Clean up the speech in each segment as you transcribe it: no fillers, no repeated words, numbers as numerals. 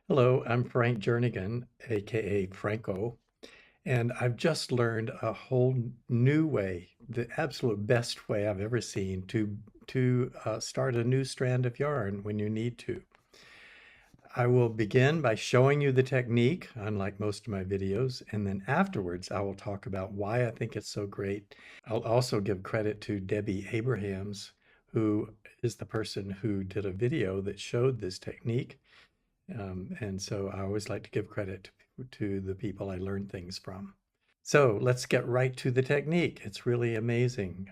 Hello, I'm Frank Jernigan, aka Franco, and I've just learned a whole new way, the absolute best way I've ever seen to start a new strand of yarn when you need to. I will begin by showing you the technique, unlike most of my videos, and then afterwards I will talk about why I think it's so great. I'll also give credit to Debbie Abrahams, who is the person who did a video that showed this technique. And so I always like to give credit to the people I learn things from. So let's get right to the technique. It's really amazing.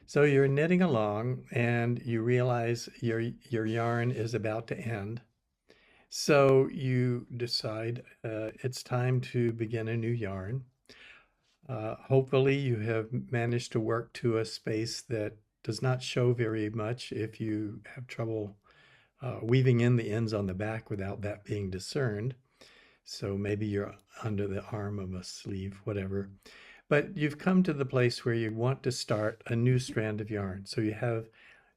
So you're knitting along and you realize your yarn is about to end. So you decide it's time to begin a new yarn. Hopefully you have managed to work to a space that does not show very much if you have trouble weaving in the ends on the back without that being discerned. So maybe you're under the arm of a sleeve, whatever. But you've come to the place where you want to start a new strand of yarn. So you have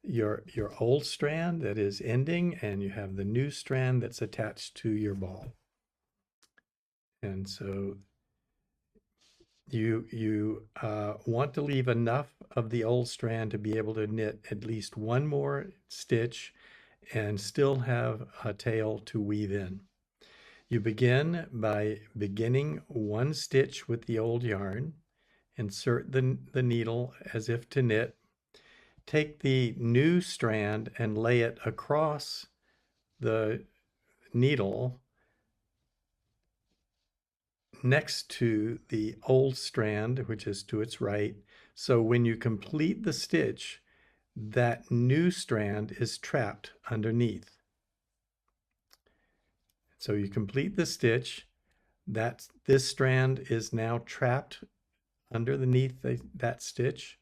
your old strand that is ending, and you have the new strand that's attached to your ball. And so you want to leave enough of the old strand to be able to knit at least one more stitch and still have a tail to weave in. You begin by beginning one stitch with the old yarn, insert the needle as if to knit, take the new strand and lay it across the needle next to the old strand, which is to its right. So when you complete the stitch, that new strand is trapped underneath. So you complete the stitch, this strand is now trapped underneath that stitch.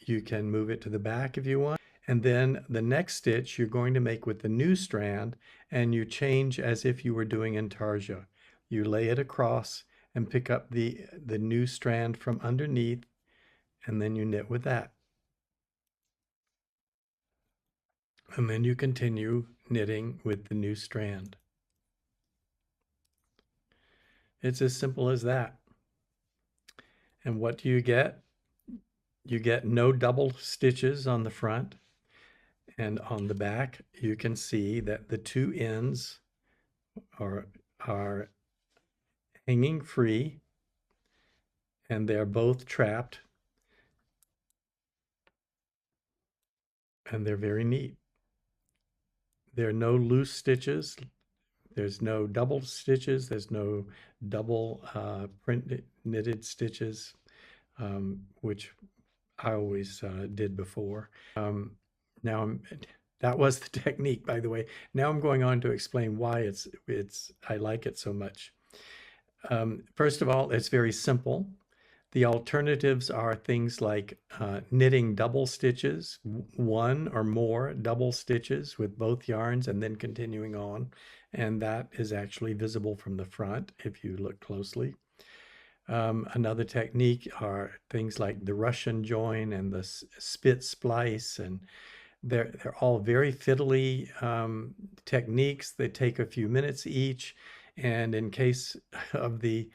You can move it to the back if you want. And then the next stitch you're going to make with the new strand, and you change as if you were doing intarsia. You lay it across and pick up the new strand from underneath, and then you knit with that. And then you continue knitting with the new strand. It's as simple as that. And what do you get? You get no double stitches on the front, and on the back you can see that the two ends are hanging free, and they're both trapped, and they're very neat. There are no loose stitches. There's no double stitches. There's no double print knitted stitches, which I always did before. Now that was the technique, by the way. Now I'm going on to explain why I like it so much. First of all, it's very simple. The alternatives are things like knitting double stitches, one or more double stitches with both yarns and then continuing on. And that is actually visible from the front if you look closely. Another technique are things like the Russian join and the spit splice, and they're all very fiddly techniques. They take a few minutes each, and in case of the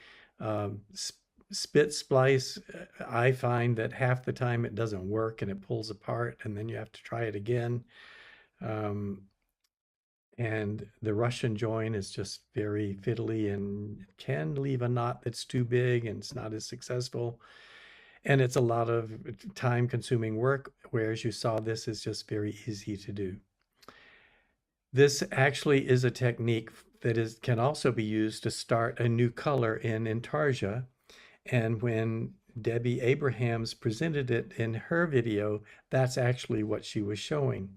spit splice, I find that half the time it doesn't work and it pulls apart, and then you have to try it again. And the Russian join is just very fiddly and can leave a knot that's too big and it's not as successful. And it's a lot of time-consuming work, whereas you saw this is just very easy to do. This actually is a technique that can also be used to start a new color in intarsia. And when Debbie Abrahams presented it in her video, that's actually what she was showing.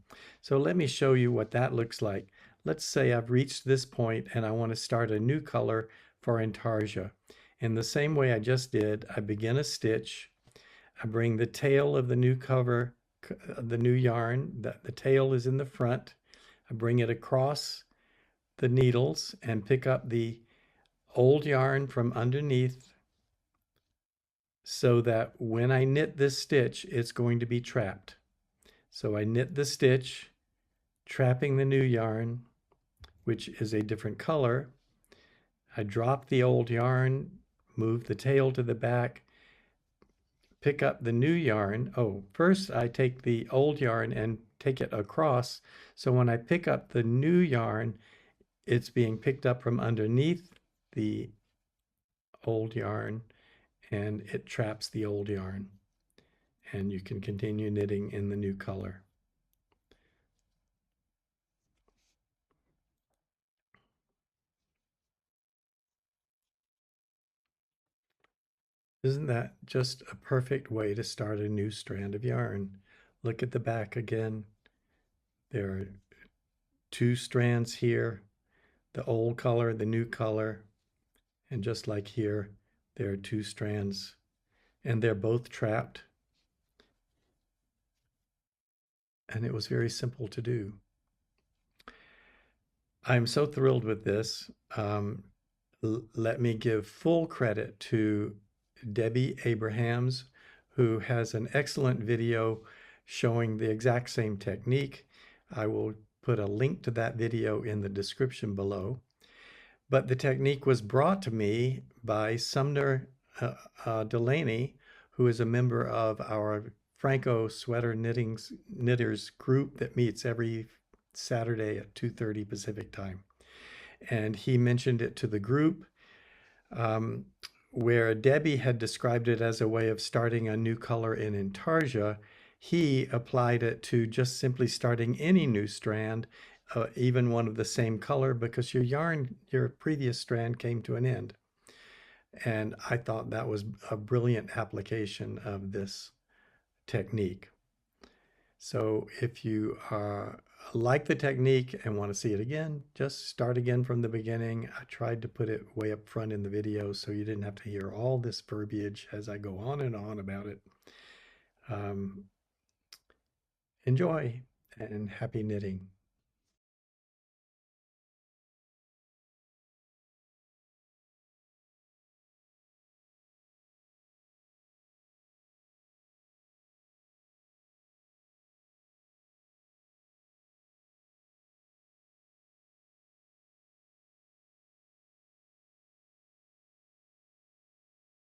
So let me show you what that looks like. Let's say I've reached this point and I want to start a new color for intarsia. In the same way I just did, I begin a stitch. I bring the tail of the new cover, the new yarn, the tail is in the front. I bring it across the needles and pick up the old yarn from underneath so that when I knit this stitch, it's going to be trapped. So I knit the stitch, trapping the new yarn, which is a different color. I drop the old yarn, move the tail to the back, pick up the new yarn. Oh, first I take the old yarn and take it across. So when I pick up the new yarn, it's being picked up from underneath the old yarn and it traps the old yarn. And you can continue knitting in the new color. Isn't that just a perfect way to start a new strand of yarn? Look at the back again. There are two strands here, the old color, the new color, and just like here, there are two strands, and they're both trapped. And it was very simple to do. I'm so thrilled with this. Let me give full credit to Debbie Abrahams, who has an excellent video showing the exact same technique. I will put a link to that video in the description below. But the technique was brought to me by Sumner Delaney, who is a member of our Franco sweater knitters group that meets every Saturday at 2:30 Pacific time. And he mentioned it to the group, um, where Debbie had described it as a way of starting a new color in intarsia. He applied it to just simply starting any new strand, even one of the same color, because your previous strand came to an end. And I thought that was a brilliant application of this technique. So if you like the technique and want to see it again, just start again from the beginning. I tried to put it way up front in the video so you didn't have to hear all this verbiage as I go on and on about it. Enjoy and happy knitting.